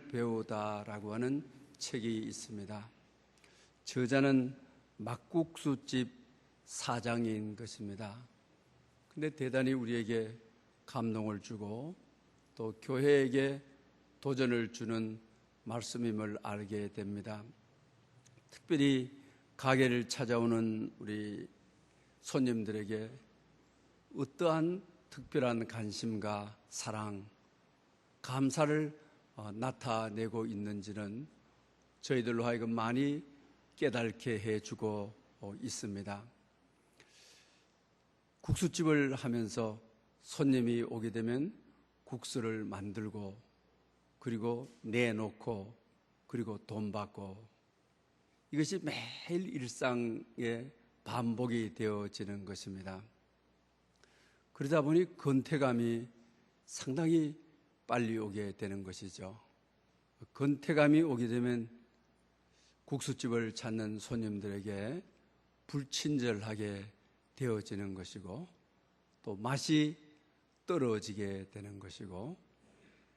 배우다라고 하는 책이 있습니다. 저자는 막국수집 사장인 것입니다. 근데 대단히 우리에게 감동을 주고 또 교회에게 도전을 주는 말씀임을 알게 됩니다. 특별히 가게를 찾아오는 우리 손님들에게 어떠한 특별한 관심과 사랑, 감사를 나타내고 있는지는 저희들로 하여금 많이 깨닫게 해주고 있습니다. 국수집을 하면서 손님이 오게 되면 국수를 만들고 그리고 내놓고 그리고 돈 받고 이것이 매일 일상의 반복이 되어지는 것입니다. 그러다 보니 건태감이 상당히 빨리 오게 되는 것이죠. 건태감이 오게 되면 국수집을 찾는 손님들에게 불친절하게 되어지는 것이고 또 맛이 떨어지게 되는 것이고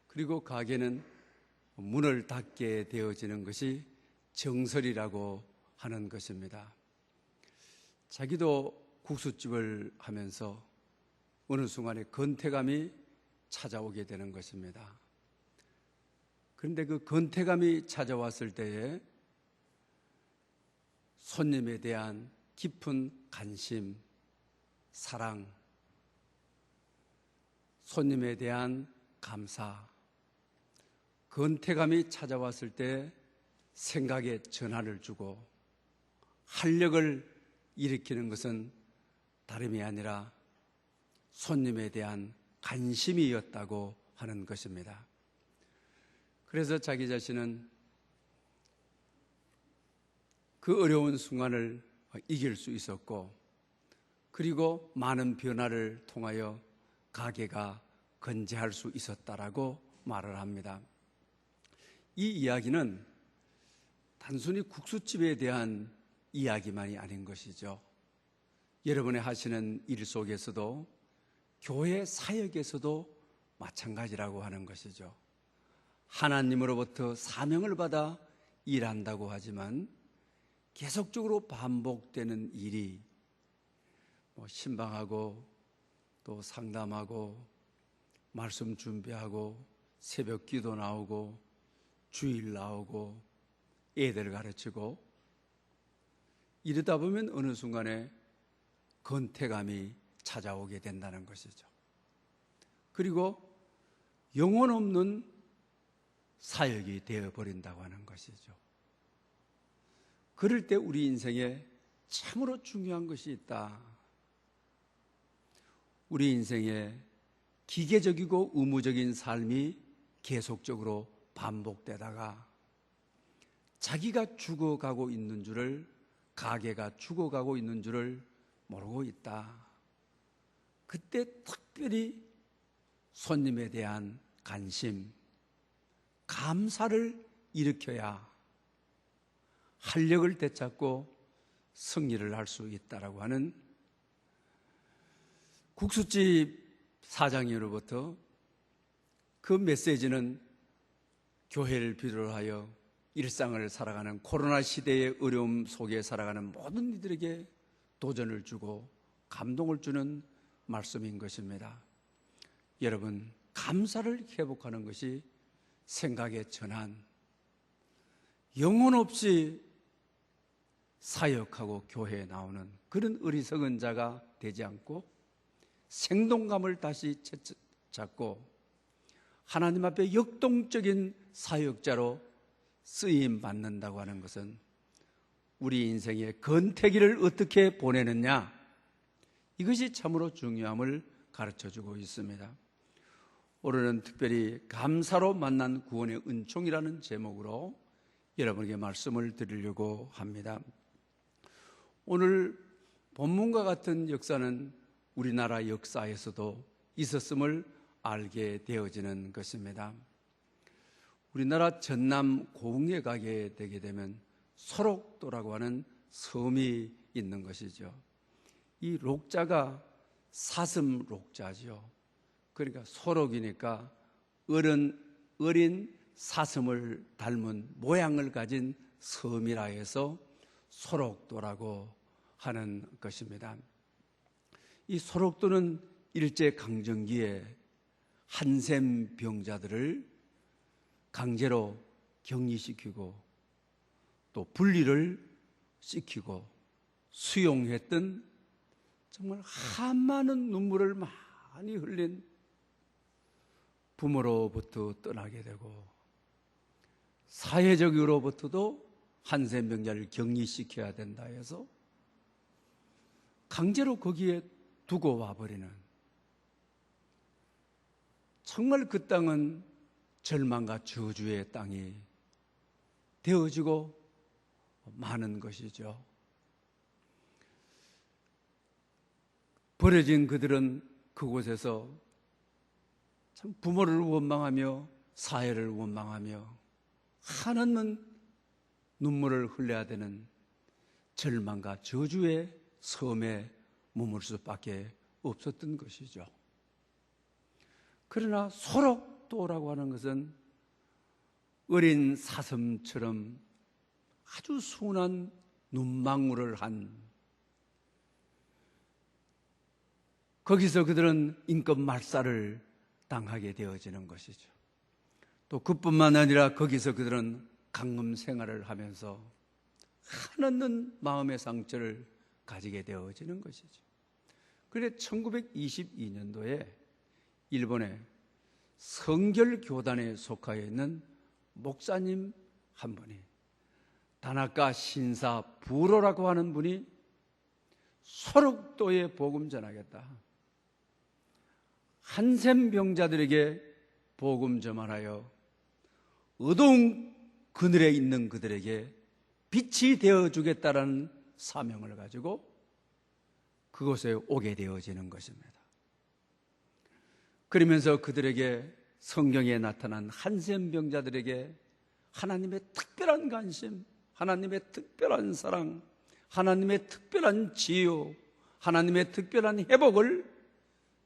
그리고 가게는 문을 닫게 되어지는 것이 정설이라고 하는 것입니다. 자기도 국수집을 하면서 어느 순간에 건태감이 찾아오게 되는 것입니다. 그런데 그 건태감이 찾아왔을 때에 손님에 대한 깊은 관심, 사랑, 손님에 대한 감사, 건태감이 찾아왔을 때 생각에 전환을 주고 활력을 일으키는 것은 다름이 아니라 손님에 대한 관심이었다고 하는 것입니다. 그래서 자기 자신은 그 어려운 순간을 이길 수 있었고 그리고 많은 변화를 통하여 가게가 건재할 수 있었다라고 말을 합니다. 이 이야기는 단순히 국수집에 대한 이야기만이 아닌 것이죠. 여러분이 하시는 일 속에서도 교회 사역에서도 마찬가지라고 하는 것이죠. 하나님으로부터 사명을 받아 일한다고 하지만 계속적으로 반복되는 일이 신방하고 또 상담하고 말씀 준비하고 새벽 기도 나오고 주일 나오고 애들 가르치고 이러다 보면 어느 순간에 건태감이 찾아오게 된다는 것이죠. 그리고 영혼 없는 사역이 되어버린다고 하는 것이죠. 그럴 때 우리 인생에 참으로 중요한 것이 있다. 우리 인생에 기계적이고 의무적인 삶이 계속적으로 반복되다가 자기가 죽어가고 있는 줄을, 가게가 죽어가고 있는 줄을 모르고 있다. 그때 특별히 손님에 대한 관심, 감사를 일으켜야 활력을 되찾고 승리를 할 수 있다라고 하는 국수집 사장님으로부터 그 메시지는 교회를 비롯 하여 일상을 살아가는 코로나 시대의 어려움 속에 살아가는 모든 이들에게 도전을 주고 감동을 주는 말씀인 것입니다. 여러분, 감사를 회복하는 것이 생각의 전환, 영혼 없이 사역하고 교회에 나오는 그런 어리석은 자가 되지 않고 생동감을 다시 찾고 하나님 앞에 역동적인 사역자로 쓰임 받는다고 하는 것은 우리 인생의 건태기를 어떻게 보내느냐, 이것이 참으로 중요함을 가르쳐주고 있습니다. 오늘은 특별히 감사로 만난 구원의 은총이라는 제목으로 여러분에게 말씀을 드리려고 합니다. 오늘 본문과 같은 역사는 우리나라 역사에서도 있었음을 알게 되어지는 것입니다. 우리나라 전남 고흥에 가게 되게 되면 소록도라고 하는 섬이 있는 것이죠. 이 록자가 사슴 록자죠. 그러니까 소록이니까 어린 사슴을 닮은 모양을 가진 섬이라 해서 소록도라고 하는 것입니다. 이 소록도는 일제강점기에 한센 병자들을 강제로 격리시키고 또 분리를 시키고 수용했던 정말 한많은 눈물을 많이 흘린 부모로부터 떠나게 되고 사회적으로부터도 한센 병자를 격리시켜야 된다 해서 강제로 거기에 두고 와버리는, 정말 그 땅은 절망과 저주의 땅이 되어지고 마는 것이죠. 버려진 그들은 그곳에서 참 부모를 원망하며 사회를 원망하며 한없는 눈물을 흘려야 되는 절망과 저주의 섬에 머물 수밖에 없었던 것이죠. 그러나 소록도라고 하는 것은 어린 사슴처럼 아주 순한 눈망울을 한, 거기서 그들은 인권 말살을 당하게 되어지는 것이죠. 또 그뿐만 아니라 거기서 그들은 강금 생활을 하면서 한없는 마음의 상처를 가지게 되어지는 것이죠. 그런데 1922년도에 일본의 성결교단에 속하여 있는 목사님 한 분이, 다나카 신사 부로라고 하는 분이 소록도에 복음 전하겠다, 한센 병자들에게 복음 전하여 어두운 그늘에 있는 그들에게 빛이 되어주겠다라는 사명을 가지고 그곳에 오게 되어지는 것입니다. 그러면서 그들에게 성경에 나타난 한센 병자들에게 하나님의 특별한 관심, 하나님의 특별한 사랑, 하나님의 특별한 치유, 하나님의 특별한 회복을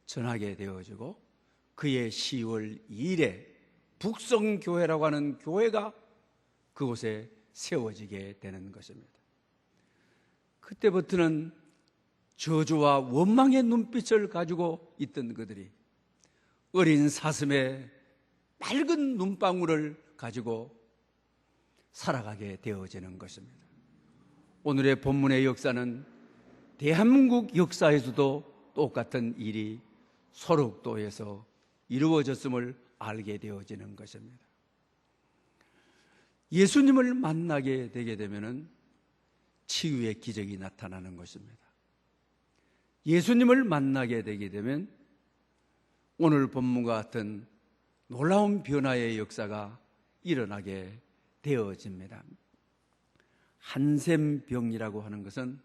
전하게 되어지고 그의 10월 2일에 북성교회라고 하는 교회가 그곳에 세워지게 되는 것입니다. 그때부터는 저주와 원망의 눈빛을 가지고 있던 그들이 어린 사슴의 맑은 눈방울을 가지고 살아가게 되어지는 것입니다. 오늘의 본문의 역사는 대한민국 역사에서도 똑같은 일이 소록도에서 이루어졌음을 알게 되어지는 것입니다. 예수님을 만나게 되게 되면 치유의 기적이 나타나는 것입니다. 예수님을 만나게 되게 되면 오늘 본문과 같은 놀라운 변화의 역사가 일어나게 되어집니다. 한센병이라고 하는 것은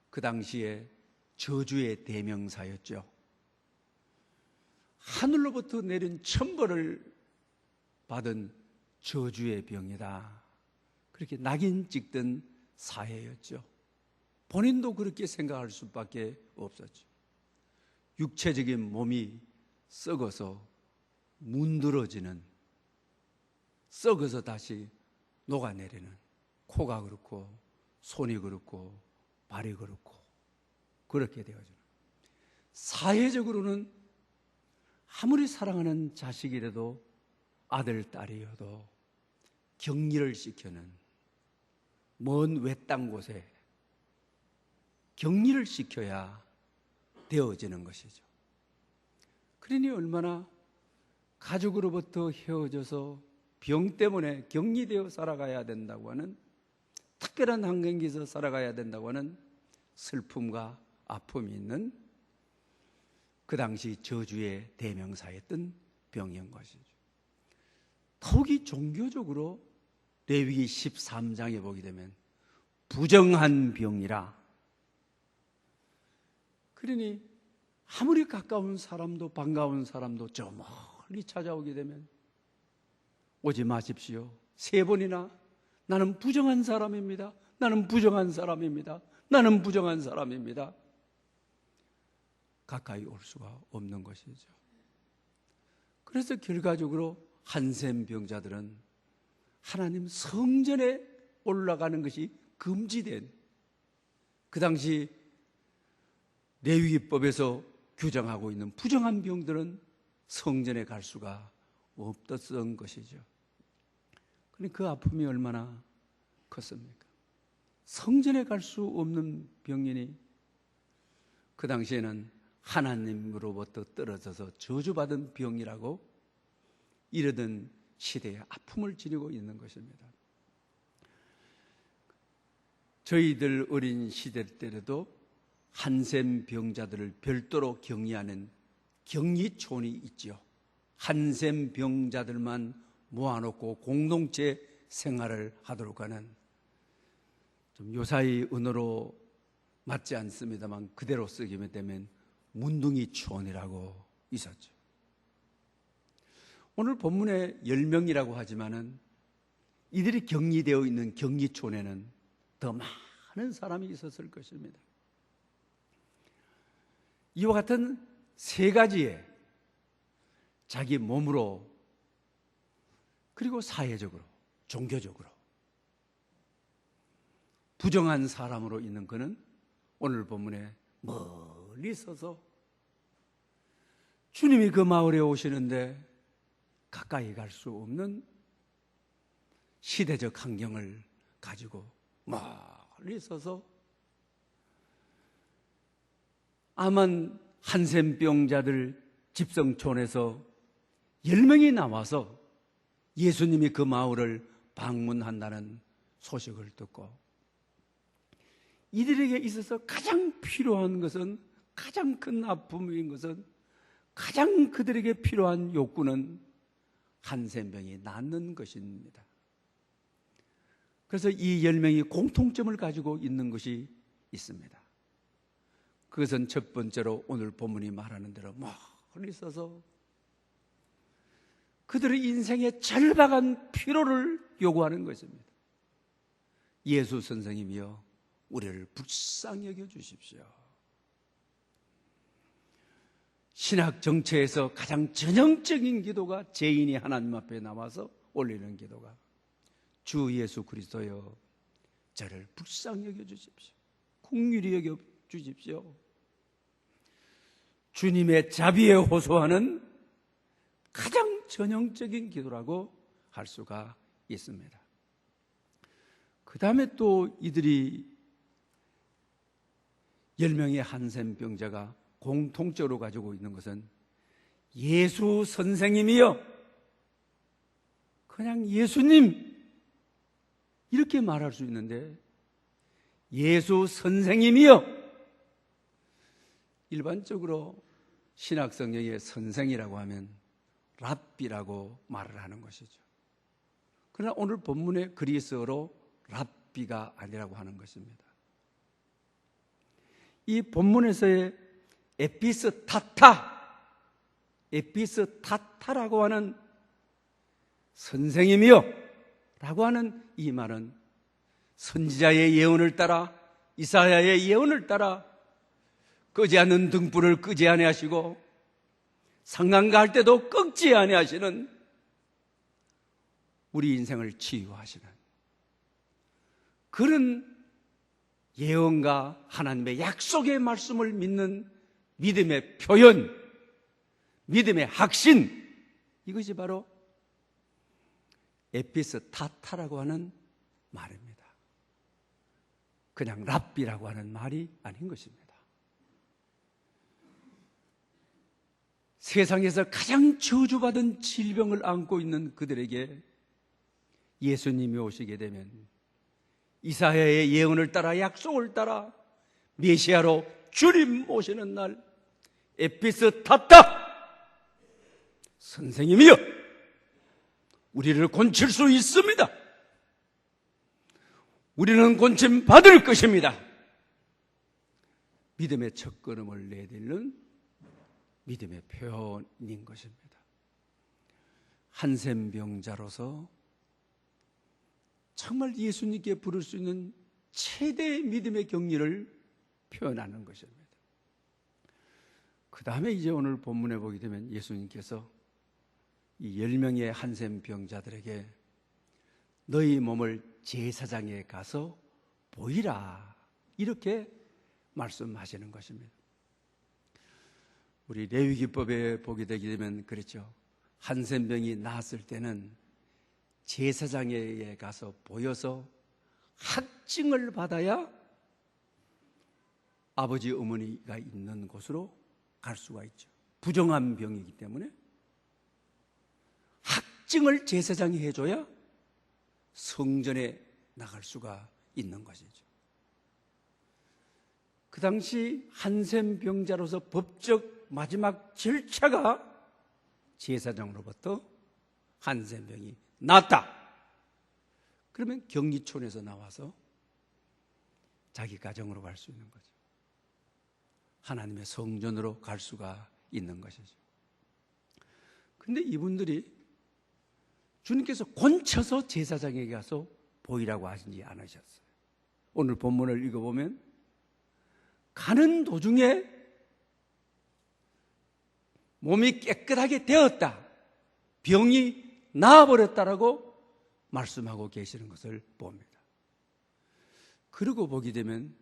그 당시에 저주의 대명사였죠. 하늘로부터 내린 천벌을 받은 저주의 병이다, 그렇게 낙인 찍던 사회였죠. 본인도 그렇게 생각할 수밖에 없었죠. 육체적인 몸이 썩어서 문드러지는, 썩어서 다시 녹아내리는, 코가 그렇고 손이 그렇고 발이 그렇고 그렇게 되어지는, 사회적으로는 아무리 사랑하는 자식이라도 아들, 딸이어도 격리를 시켜는, 먼 외딴 곳에 격리를 시켜야 되어지는 것이죠. 그러니 얼마나 가족으로부터 헤어져서 병 때문에 격리되어 살아가야 된다고 하는, 특별한 환경에서 살아가야 된다고 하는 슬픔과 아픔이 있는 그 당시 저주의 대명사였던 병인 것이죠. 더욱이 종교적으로 레위기 13장에 보게 되면 부정한 병이라, 그러니 아무리 가까운 사람도 반가운 사람도 저 멀리 찾아오게 되면 오지 마십시오, 3번이나 나는 부정한 사람입니다, 나는 부정한 사람입니다, 나는 부정한 사람입니다, 가까이 올 수가 없는 것이죠. 그래서 결과적으로 한센 병자들은 하나님 성전에 올라가는 것이 금지된, 그 당시 레위기법에서 규정하고 있는 부정한 병들은 성전에 갈 수가 없었던 것이죠. 그런데 그 아픔이 얼마나 컸습니까? 성전에 갈 수 없는 병인이 그 당시에는 하나님으로부터 떨어져서 저주받은 병이라고 이르던 시대에 아픔을 지니고 있는 것입니다. 저희들 어린 시대 때에도 한센 병자들을 별도로 격리하는 격리촌이 있죠. 한센 병자들만 모아놓고 공동체 생활을 하도록 하는, 좀 요사이 언어로 맞지 않습니다만 그대로 쓰기만 되면 문둥이촌이라고 있었죠. 오늘 본문에 10명이라고 하지만은 이들이 격리되어 있는 격리촌에는 더 많은 사람이 있었을 것입니다. 이와 같은 세 가지의 자기 몸으로, 그리고 사회적으로, 종교적으로 부정한 사람으로 있는 그는 오늘 본문에 멀리 서서 주님이 그 마을에 오시는데 가까이 갈 수 없는 시대적 환경을 가지고 멀리 서서 암한 한센병자들 집성촌에서 10명이 나와서 예수님이 그 마을을 방문한다는 소식을 듣고, 이들에게 있어서 가장 필요한 것은, 가장 큰 아픔인 것은, 가장 그들에게 필요한 욕구는 한센병이 낫는 것입니다. 그래서 이 10명이 공통점을 가지고 있는 것이 있습니다. 그것은 첫 번째로 오늘 본문이 말하는 대로 멀리 서서 그들의 인생의 절박한 필요를 요구하는 것입니다. 예수 선생님이여 우리를 불쌍히 여겨 주십시오. 신학 정체에서 가장 전형적인 기도가 죄인이 하나님 앞에 나와서 올리는 기도가 주 예수 그리스도여 저를 불쌍히 여겨 주십시오. 긍휼히 여겨 주십시오. 주님의 자비에 호소하는 가장 전형적인 기도라고 할 수가 있습니다. 그 다음에 또 이들이 10명의 한센병자가 공통적으로 가지고 있는 것은 예수 선생님이요, 그냥 예수님 이렇게 말할 수 있는데 예수 선생님이요, 일반적으로 신학성경의 선생이라고 하면 랍비라고 말을 하는 것이죠. 그러나 오늘 본문의 그리스어로 랍비가 아니라고 하는 것입니다. 이 본문에서의 에피스타타라고 하는 선생님이요 라고 하는 이 말은 선지자의 예언을 따라, 이사야의 예언을 따라 끄지 않는 등불을 끄지 아니하시고 상강가 할 때도 꺾지 아니하시는, 우리 인생을 치유하시는 그런 예언과 하나님의 약속의 말씀을 믿는 믿음의 표현, 믿음의 확신, 이것이 바로 에피스타타라고 하는 말입니다. 그냥 랍비라고 하는 말이 아닌 것입니다. 세상에서 가장 저주받은 질병을 안고 있는 그들에게 예수님이 오시게 되면 이사야의 예언을 따라, 약속을 따라 메시아로 주님 오시는 날 에피스타타 선생님이여 우리를 고칠 수 있습니다. 우리는 고침 받을 것입니다. 믿음의 첫걸음을 내딛는 믿음의 표현인 것입니다. 한센병자로서 정말 예수님께 부를 수 있는 최대의 믿음의 격리를 표현하는 것입니다. 그 다음에 이제 오늘 본문에 보게 되면 예수님께서 이 10명의 한센병자들에게 너희 몸을 제사장에 가서 보이라, 이렇게 말씀하시는 것입니다. 우리 레위기법에 보게 되게 되면 그렇죠. 한센병이 나았을 때는 제사장에게 가서 보여서 확증을 받아야 아버지 어머니가 있는 곳으로 갈 수가 있죠. 부정한 병이기 때문에 확증을 제사장이 해줘야 성전에 나갈 수가 있는 것이죠. 그 당시 한센병자로서 법적 마지막 절차가 제사장으로부터 한센병이 낫다, 그러면 경리촌에서 나와서 자기 가정으로 갈 수 있는 거죠. 하나님의 성전으로 갈 수가 있는 것이죠. 근데 이분들이 주님께서 곤쳐서 제사장에게 가서 보이라고 하시지 않으셨어요. 오늘 본문을 읽어보면 가는 도중에 몸이 깨끗하게 되었다, 병이 나아버렸다라고 말씀하고 계시는 것을 봅니다. 그러고 보게 되면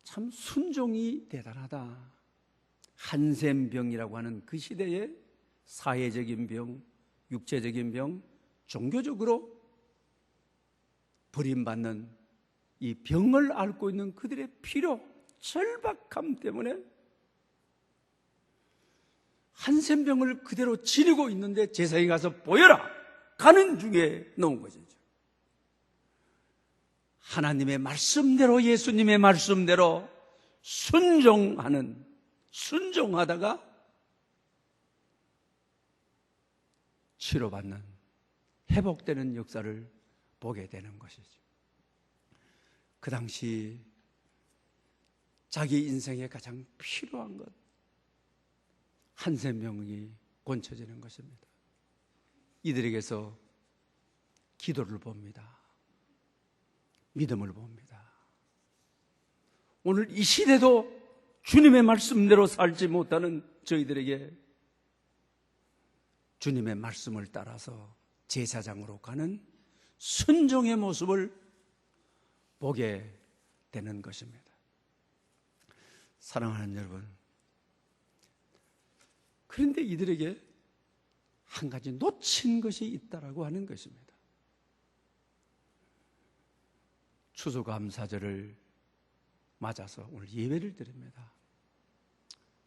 참 순종이 대단하다. 한센병이라고 하는 그 시대에 사회적인 병, 육체적인 병, 종교적으로 버림받는 이 병을 앓고 있는 그들의 필요, 절박함 때문에 한센병을 그대로 지니고 있는데 제사장에 가서 보여라, 가는 중에 나온 것이죠. 하나님의 말씀대로, 예수님의 말씀대로 순종하다가 치료받는, 회복되는 역사를 보게 되는 것이죠. 그 당시 자기 인생에 가장 필요한 것, 한센병이 곤쳐지는 것입니다. 이들에게서 기도를 봅니다. 믿음을 봅니다. 오늘 이 시대도 주님의 말씀대로 살지 못하는 저희들에게 주님의 말씀을 따라서 제사장으로 가는 순종의 모습을 보게 되는 것입니다. 사랑하는 여러분, 그런데 이들에게 한 가지 놓친 것이 있다라고 하는 것입니다. 추수감사절을 맞아서 오늘 예배를 드립니다.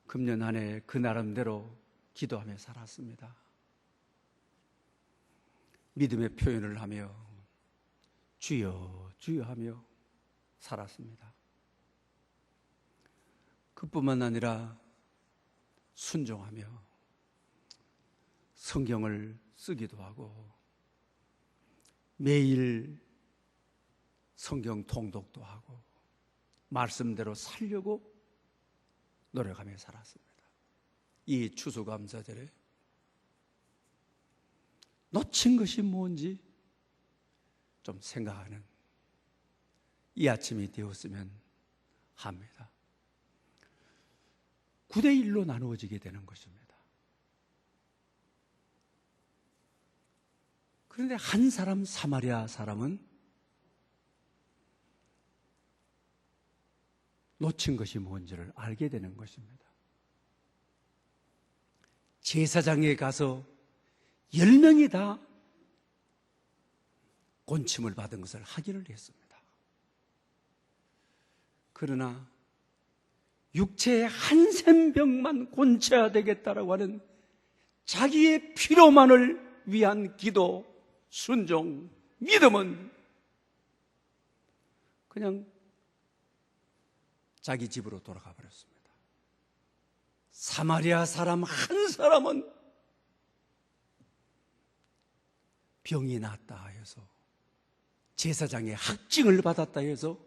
금년 한 해 그 나름대로 기도하며 살았습니다. 믿음의 표현을 하며 주여 주여 하며 살았습니다. 그뿐만 아니라 순종하며 성경을 쓰기도 하고 매일 성경 통독도 하고 말씀대로 살려고 노력하며 살았습니다. 이 추수감사절에 놓친 것이 뭔지 좀 생각하는 이 아침이 되었으면 합니다. 9대1로 나누어지게 되는 것입니다. 그런데 한 사람, 사마리아 사람은 놓친 것이 뭔지를 알게 되는 것입니다. 제사장에 가서 10명이 다 곤침을 받은 것을 확인을 했습니다. 그러나 육체의 한센병만 곤쳐야 되겠다라고 하는 자기의 필요만을 위한 기도, 순종, 믿음은 그냥 자기 집으로 돌아가 버렸습니다. 사마리아 사람 한 사람은 병이 낫다 해서 제사장의 확증을 받았다 해서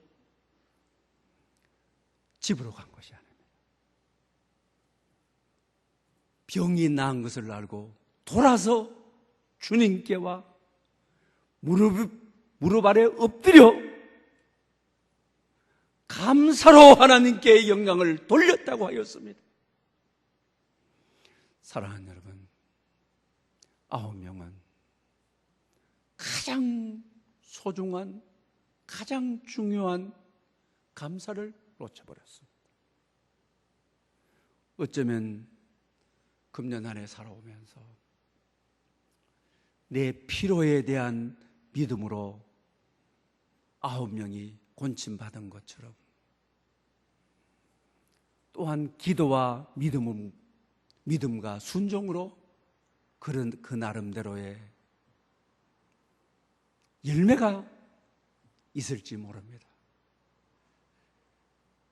집으로 간 것이 아닙니다. 병이 나은 것을 알고 돌아서 주님께와 무릎 아래 엎드려 감사로 하나님께 영광을 돌렸다고 하였습니다. 사랑하는 여러분, 9명은 가장 소중한, 가장 중요한 감사를 놓쳐버렸습니다. 어쩌면 금년 한 해 살아오면서 내 필요에 대한 믿음으로 9명이 곤침받은 것처럼, 또한 기도와 믿음과 순종으로 그 나름대로의 열매가 있을지 모릅니다.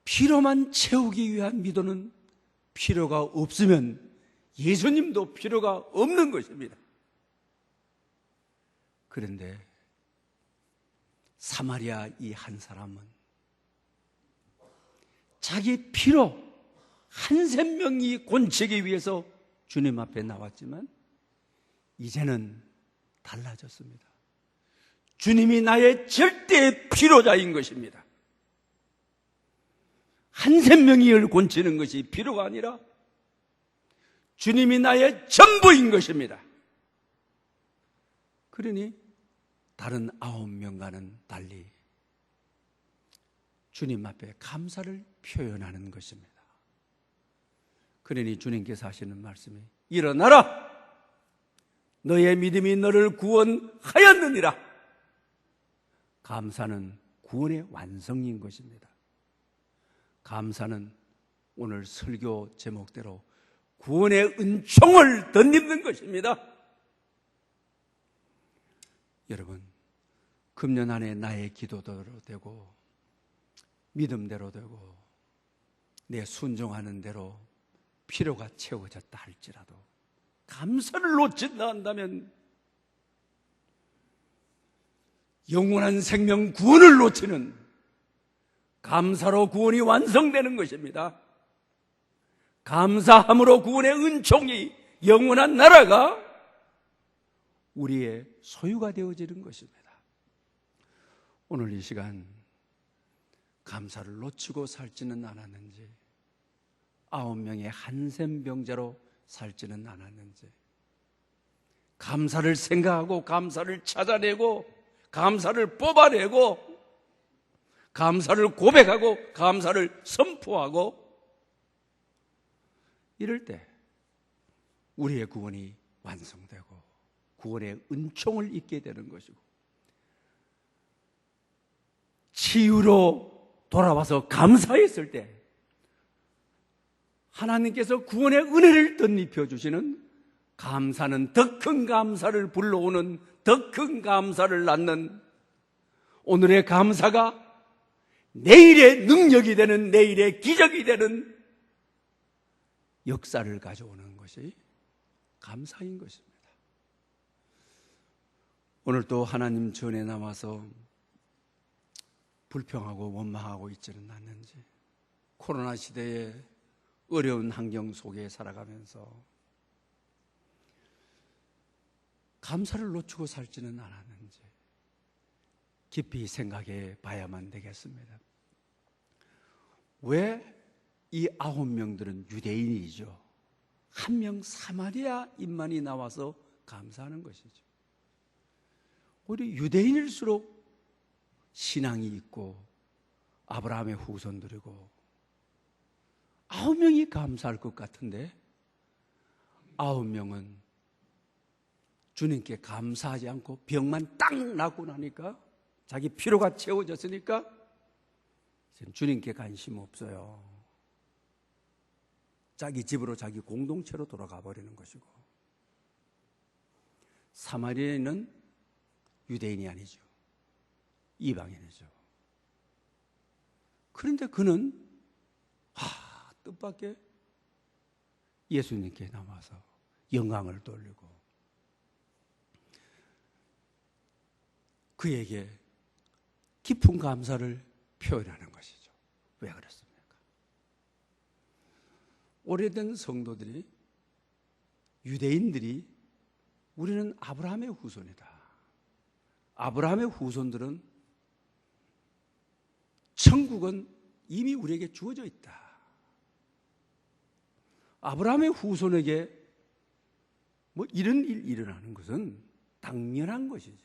필요만 채우기 위한 믿음은 필요가 없으면 예수님도 필요가 없는 것입니다. 그런데 사마리아 이 한 사람은 자기 필요 한 생명이 곤치기 위해서 주님 앞에 나왔지만 이제는 달라졌습니다. 주님이 나의 절대 필요자인 것입니다. 한 생명을 곤치는 것이 필요가 아니라 주님이 나의 전부인 것입니다. 그러니 다른 9명과는 달리 주님 앞에 감사를 표현하는 것입니다. 그러니 주님께서 하시는 말씀이 일어나라! 너의 믿음이 너를 구원하였느니라. 감사는 구원의 완성인 것입니다. 감사는 오늘 설교 제목대로 구원의 은총을 덧입는 것입니다. 여러분, 금년 안에 나의 기도대로 되고 믿음대로 되고 내 순종하는 대로 필요가 채워졌다 할지라도 감사를 놓친다 한다면 영원한 생명 구원을 놓치는, 감사로 구원이 완성되는 것입니다. 감사함으로 구원의 은총이, 영원한 나라가 우리의 소유가 되어지는 것입니다. 오늘 이 시간 감사를 놓치고 살지는 않았는지, 9명의 한센병자로 살지는 않았는지, 감사를 생각하고 감사를 찾아내고 감사를 뽑아내고 감사를 고백하고 감사를 선포하고 이럴 때 우리의 구원이 완성되고 구원의 은총을 잊게 되는 것이고, 치유로 돌아와서 감사했을 때 하나님께서 구원의 은혜를 덧입혀 주시는, 감사는 더 큰 감사를 불러오는, 더 큰 감사를 낳는, 오늘의 감사가 내일의 능력이 되는, 내일의 기적이 되는 역사를 가져오는 것이 감사인 것입니다. 오늘 또 하나님 전에 남아서 불평하고 원망하고 있지는 않는지, 코로나 시대에 어려운 환경 속에 살아가면서 감사를 놓치고 살지는 않았는지 깊이 생각해 봐야만 되겠습니다. 왜 이 9명들은 유대인이죠. 한 명 사마리아인만이 나와서 감사하는 것이죠. 우리 유대인일수록 신앙이 있고 아브라함의 후손들이고 9명이 감사할 것 같은데 9명은 주님께 감사하지 않고 병만 딱 낫고 나니까, 자기 필요가 채워졌으니까 주님께 관심 없어요. 자기 집으로, 자기 공동체로 돌아가 버리는 것이고, 사마리아인은 유대인이 아니죠. 이방인이죠. 그런데 그는 뜻밖의 예수님께 나와서 영광을 돌리고 그에게 깊은 감사를 표현하는 것이죠. 왜 그렇습니까? 오래된 성도들이, 유대인들이 우리는 아브라함의 후손이다. 아브라함의 후손들은 천국은 이미 우리에게 주어져 있다. 아브라함의 후손에게 뭐 이런 일 일어나는 것은 당연한 것이지.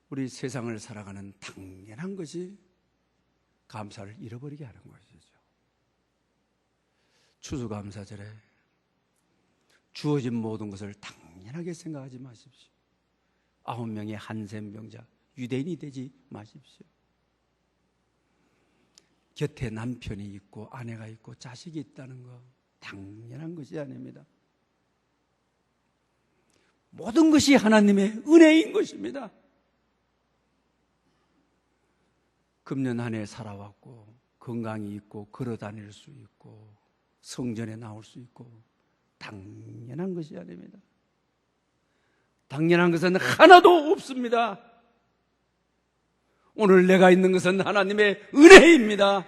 우리 세상을 살아가는 당연한 것이 감사를 잃어버리게 하는 것이죠. 추수감사절에 주어진 모든 것을 당연하게 생각하지 마십시오. 9명의 한센병자 유대인이 되지 마십시오. 곁에 남편이 있고 아내가 있고 자식이 있다는 거 당연한 것이 아닙니다. 모든 것이 하나님의 은혜인 것입니다. 금년 한 해 살아왔고 건강이 있고 걸어 다닐 수 있고 성전에 나올 수 있고 당연한 것이 아닙니다. 당연한 것은 하나도 없습니다. 오늘 내가 있는 것은 하나님의 은혜입니다.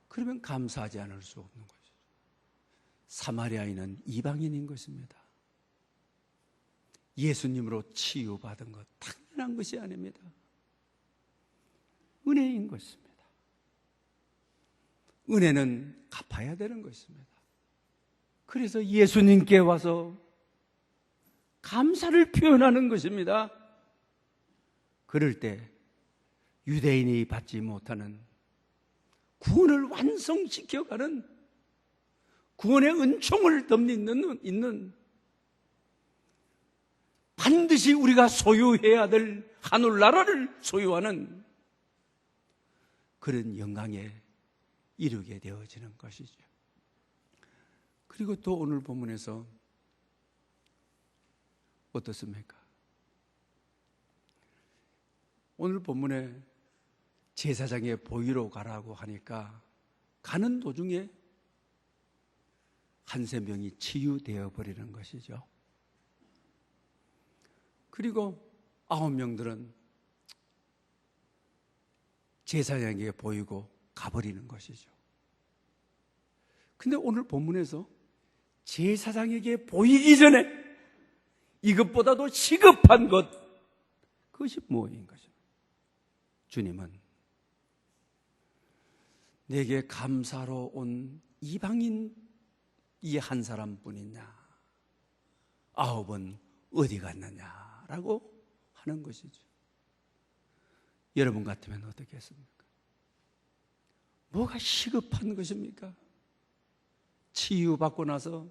그러면 감사하지 않을 수 없는 것이죠. 사마리아인은 이방인인 것입니다. 예수님으로 치유받은 것 당연한 것이 아닙니다. 은혜인 것입니다. 은혜는 갚아야 되는 것입니다. 그래서 예수님께 와서 감사를 표현하는 것입니다. 그럴 때 유대인이 받지 못하는 구원을 완성시켜가는 구원의 은총을 덧입는 반드시 우리가 소유해야 될 하늘나라를 소유하는 그런 영광에 이르게 되어지는 것이죠. 그리고 또 오늘 본문에서 어떻습니까? 오늘 본문에 제사장의 보위로 가라고 하니까 가는 도중에 한센병이 치유되어 버리는 것이죠. 그리고 9명들은 제사장에게 보이고 가버리는 것이죠. 근데 오늘 본문에서 제사장에게 보이기 전에 이것보다도 시급한 것, 그것이 무엇인 것입니까? 주님은 내게 감사로 온 이방인 이 한 사람뿐이냐, 9은 어디 갔느냐라고 하는 것이죠. 여러분 같으면 어떻게 했습니까? 뭐가 시급한 것입니까? 치유받고 나서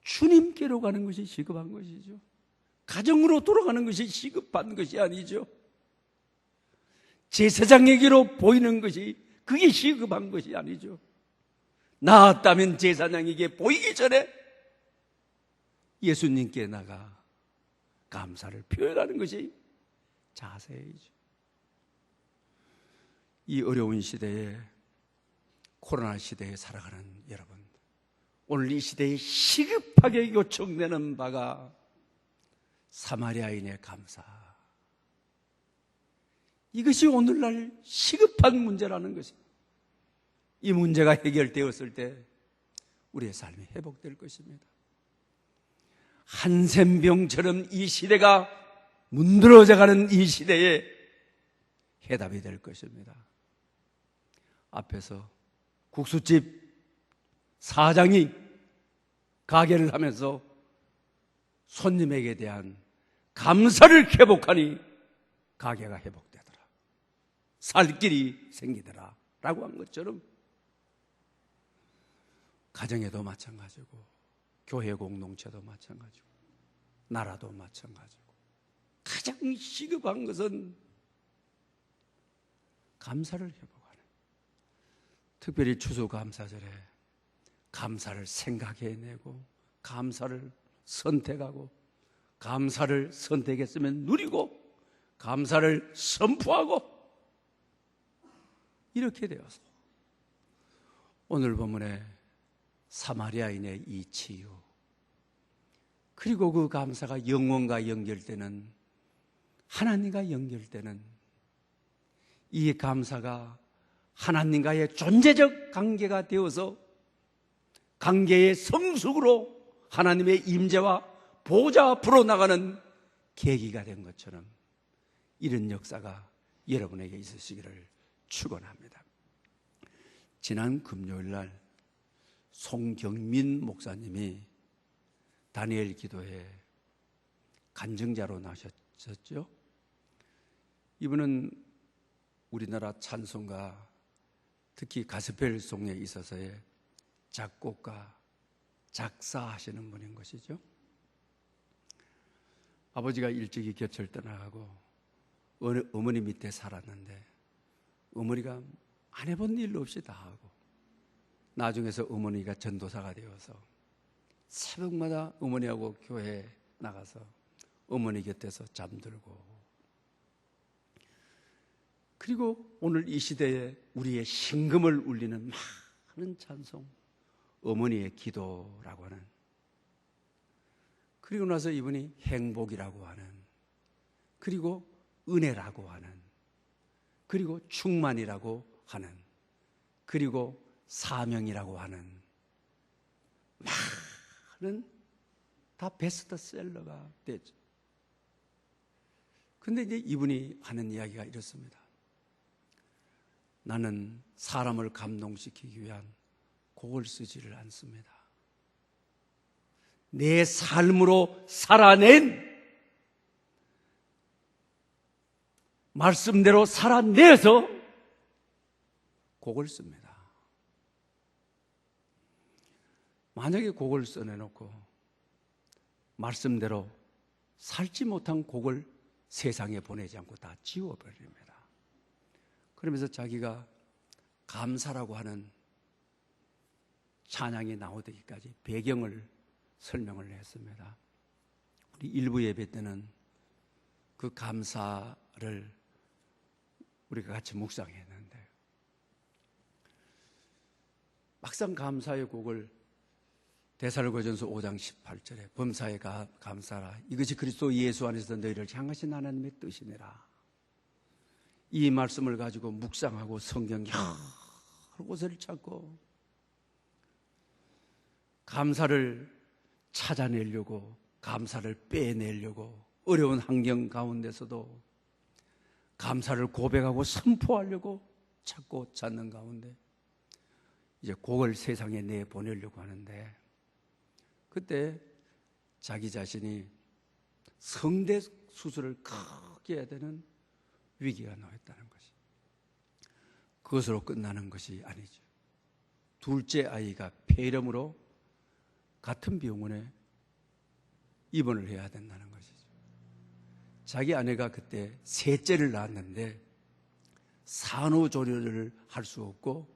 주님께로 가는 것이 시급한 것이죠. 가정으로 돌아가는 것이 시급한 것이 아니죠. 제사장에게로 보이는 것이 그게 시급한 것이 아니죠. 나았다면 제사장에게 보이기 전에 예수님께 나가 감사를 표현하는 것이 자세이죠. 이 어려운 시대에, 코로나 시대에 살아가는 여러분, 오늘 이 시대에 시급하게 요청되는 바가 사마리아인의 감사, 이것이 오늘날 시급한 문제라는 것입니다. 이 문제가 해결되었을 때 우리의 삶이 회복될 것입니다. 한센병처럼 이 시대가 문드러져가는 이 시대에 해답이 될 것입니다. 앞에서 국수집 사장이 가게를 하면서 손님에게 대한 감사를 회복하니 가게가 회복되더라, 살 길이 생기더라 라고 한 것처럼 가정에도 마찬가지고 교회 공동체도 마찬가지고 나라도 마찬가지고 가장 시급한 것은 감사를 회복하는, 특별히 추수감사절에 감사를 생각해내고 감사를 선택하고 감사를 선택했으면 누리고 감사를 선포하고 이렇게 되어서 오늘 본문에 사마리아인의 이 치유, 그리고 그 감사가 영혼과 연결되는, 하나님과 연결되는 이 감사가 하나님과의 존재적 관계가 되어서 관계의 성숙으로 하나님의 임재와 보좌 앞으로 나가는 계기가 된 것처럼 이런 역사가 여러분에게 있으시기를 축원합니다. 지난 금요일 날 송경민 목사님이 다니엘 기도회 간증자로 나셨죠. 이분은 우리나라 찬송가, 특히 가스펠송에 있어서의 작곡가, 작사하시는 분인 것이죠. 아버지가 일찍이 곁을 떠나가고 어머니 밑에 살았는데 어머니가 안 해본 일 없이 다 하고, 나중에서 어머니가 전도사가 되어서 새벽마다 어머니하고 교회에 나가서 어머니 곁에서 잠들고, 그리고 오늘 이 시대에 우리의 심금을 울리는 많은 찬송, 어머니의 기도라고 하는, 그리고 나서 이분이 행복이라고 하는, 그리고 은혜라고 하는, 그리고 충만이라고 하는, 그리고 사명이라고 하는 많은 다 베스트셀러가 됐죠. 근데 이제 이분이 하는 이야기가 이렇습니다. 나는 사람을 감동시키기 위한 곡을 쓰지를 않습니다. 내 삶으로 살아낸, 말씀대로 살아내서 곡을 씁니다. 만약에 곡을 써내놓고 말씀대로 살지 못한 곡을 세상에 보내지 않고 다 지워버립니다. 그러면서 자기가 감사라고 하는 찬양이 나오기까지 배경을 설명을 했습니다. 우리 일부 예배 때는 그 감사를 우리가 같이 묵상했는데, 막상 감사의 곡을 데살로니가전서 5장 18절에 범사에 감사라, 이것이 그리스도 예수 안에서 너희를 향하신 하나님의 뜻이니라. 이 말씀을 가지고 묵상하고 성경 여러 곳을 찾고 감사를 찾아내려고, 감사를 빼내려고 어려운 환경 가운데서도 감사를 고백하고 선포하려고 찾고 찾는 가운데 이제 곡을 세상에 내보내려고 하는데, 그때 자기 자신이 성대 수술을 크게 해야 되는 위기가 놓였다는 것이, 그것으로 끝나는 것이 아니죠. 둘째 아이가 폐렴으로 같은 병원에 입원을 해야 된다는 것이죠. 자기 아내가 그때 셋째를 낳았는데 산후조리를 할 수 없고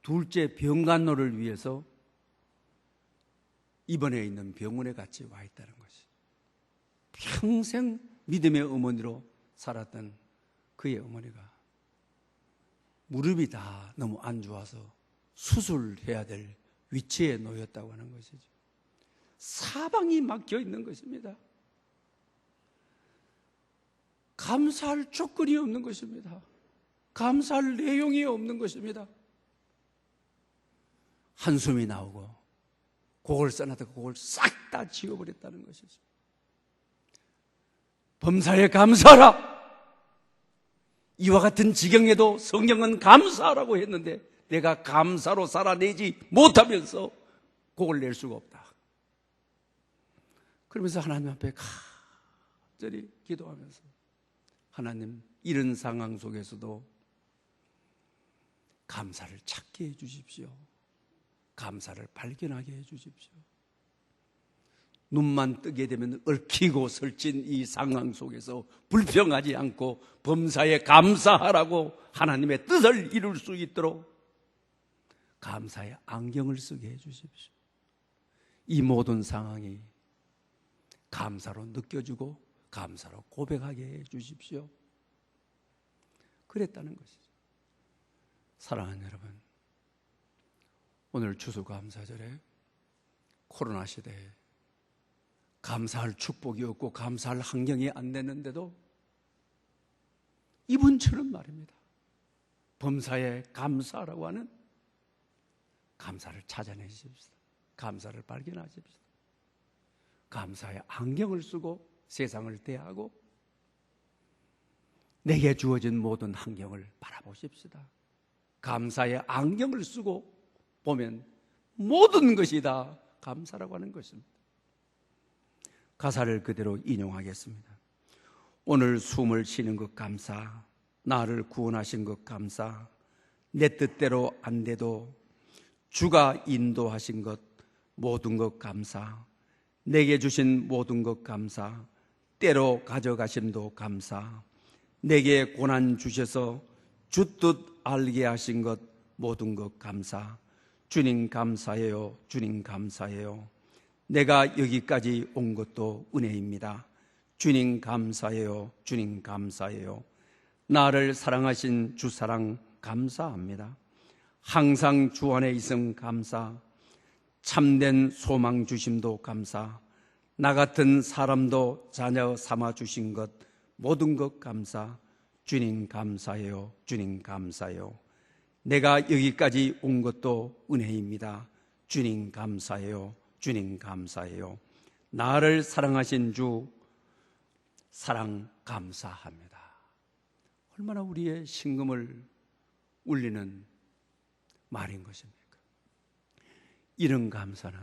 둘째 병간호를 위해서 입원해 있는 병원에 같이 와 있다는 것이, 평생 믿음의 어머니로 살았던 그의 어머니가 무릎이 다 너무 안 좋아서 수술해야 될 위치에 놓였다고 하는 것이죠. 사방이 막혀 있는 것입니다. 감사할 조건이 없는 것입니다. 감사할 내용이 없는 것입니다. 한숨이 나오고 곡을 써놨다가 곡을 싹 다 지워버렸다는 것이죠. 범사에 감사하라. 이와 같은 지경에도 성경은 감사하라고 했는데 내가 감사로 살아내지 못하면서 곡을 낼 수가 없다. 그러면서 하나님 앞에 간절히 기도하면서, 하나님, 이런 상황 속에서도 감사를 찾게 해 주십시오. 감사를 발견하게 해 주십시오. 눈만 뜨게 되면 얽히고 설친 이 상황 속에서 불평하지 않고 범사에 감사하라고 하나님의 뜻을 이룰 수 있도록 감사의 안경을 쓰게 해 주십시오. 이 모든 상황이 감사로 느껴지고 감사로 고백하게 해 주십시오. 그랬다는 것이죠. 사랑하는 여러분, 오늘 추수감사절에 코로나 시대에 감사할 축복이 없고 감사할 환경이 안 되는데도 이분처럼 말입니다. 범사에 감사라고 하는 감사를 찾아내십시오. 감사를 발견하십시오. 감사의 안경을 쓰고 세상을 대하고 내게 주어진 모든 환경을 바라보십시다. 감사의 안경을 쓰고 보면 모든 것이 다 감사라고 하는 것입니다. 가사를 그대로 인용하겠습니다. 오늘 숨을 쉬는 것 감사, 나를 구원하신 것 감사, 내 뜻대로 안 돼도 주가 인도하신 것 모든 것 감사, 내게 주신 모든 것 감사, 때로 가져가심도 감사, 내게 고난 주셔서 주 뜻 알게 하신 것 모든 것 감사. 주님 감사해요. 주님 감사해요. 내가 여기까지 온 것도 은혜입니다. 주님 감사해요. 주님 감사해요. 나를 사랑하신 주 사랑 감사합니다. 항상 주 안에 있음 감사, 참된 소망 주심도 감사, 나 같은 사람도 자녀 삼아 주신 것 모든 것 감사. 주님 감사해요. 주님 감사해요. 내가 여기까지 온 것도 은혜입니다. 주님 감사해요. 주님 감사해요. 나를 사랑하신 주 사랑 감사합니다. 얼마나 우리의 심금을 울리는 말인 것입니까? 이런 감사는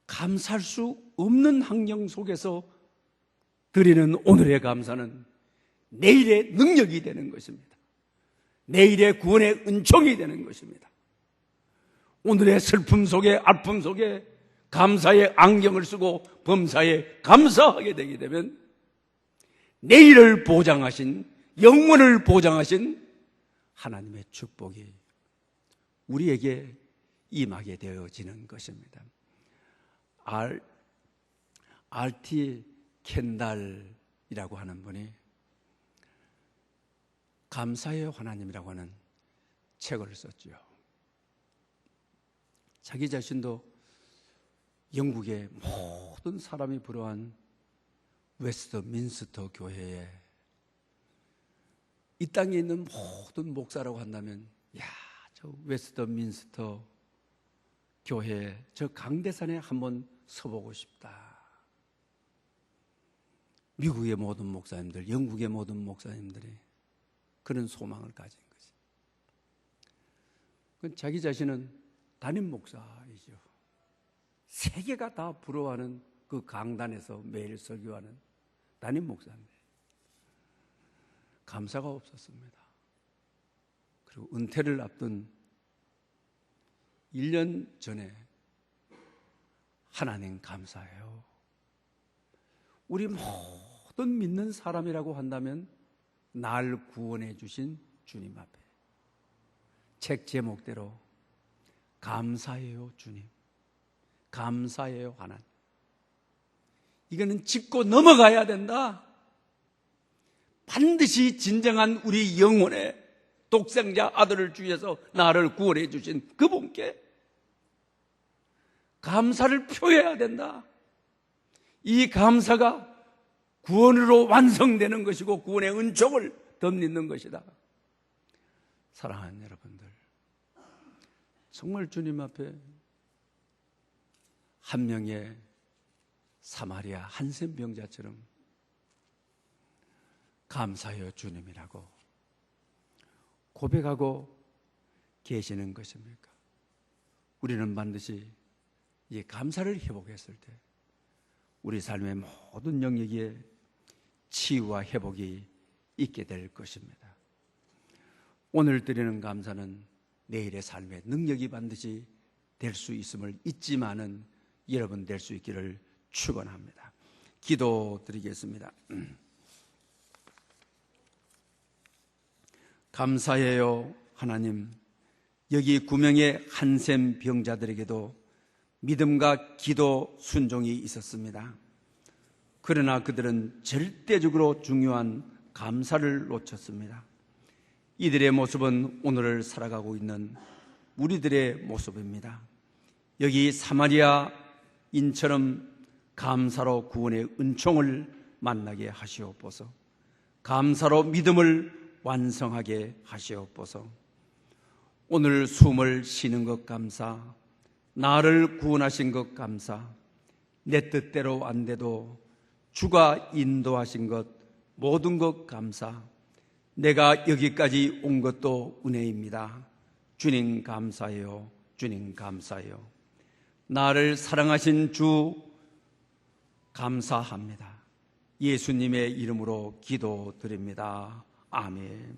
감사할 수 없는 환경 속에서 드리는 오늘의 감사는 내일의 능력이 되는 것입니다. 내일의 구원의 은총이 되는 것입니다. 오늘의 슬픔 속에, 아픔 속에 감사의 안경을 쓰고 범사에 감사하게 되게 되면 내일을 보장하신, 영원을 보장하신 하나님의 축복이 우리에게 임하게 되어지는 것입니다. R.T. 켄달이라고 하는 분이 감사의 하나님이라고 하는 책을 썼지요. 자기 자신도 영국의 모든 사람이 부러워한 웨스트민스터 교회에 이 땅에 있는 모든 목사라고 한다면 저 웨스트민스터 교회 저 강대산에 한번 서보고 싶다. 미국의 모든 목사님들, 영국의 모든 목사님들이 그런 소망을 가진 것이. 자기 자신은 담임 목사이죠. 세계가 다 부러워하는 그 강단에서 매일 설교하는 담임 목사인데 감사가 없었습니다. 그리고 은퇴를 앞둔 1년 전에 하나님 감사해요. 우리 모든 믿는 사람이라고 한다면 날 구원해 주신 주님 앞에 책 제목대로 감사해요 주님, 감사해요 하나님. 이거는 짚고 넘어가야 된다. 반드시 진정한 우리 영혼의 독생자 아들을 주셔서 나를 구원해 주신 그분께 감사를 표해야 된다. 이 감사가 구원으로 완성되는 것이고 구원의 은총을 덧입는 것이다. 사랑하는 여러분들, 정말 주님 앞에 한 명의 사마리아 한센병자처럼 감사해요 주님이라고 고백하고 계시는 것입니까? 우리는 반드시 이 감사를 회복했을 때 우리 삶의 모든 영역에 치유와 회복이 있게 될 것입니다. 오늘 드리는 감사는 내일의 삶의 능력이 반드시 될 수 있음을 잊지만은 여러분 될 수 있기를 축원합니다. 기도드리겠습니다. 감사해요 하나님. 여기 9명의 한센 병자들에게도 믿음과 기도 순종이 있었습니다. 그러나 그들은 절대적으로 중요한 감사를 놓쳤습니다. 이들의 모습은 오늘을 살아가고 있는 우리들의 모습입니다. 여기 사마리아인처럼 감사로 구원의 은총을 만나게 하시옵소서. 감사로 믿음을 완성하게 하시옵소서. 오늘 숨을 쉬는 것 감사, 나를 구원하신 것 감사, 내 뜻대로 안 돼도 주가 인도하신 것 모든 것 감사, 내가 여기까지 온 것도 은혜입니다. 주님 감사해요. 주님 감사해요. 나를 사랑하신 주 감사합니다. 예수님의 이름으로 기도드립니다. 아멘.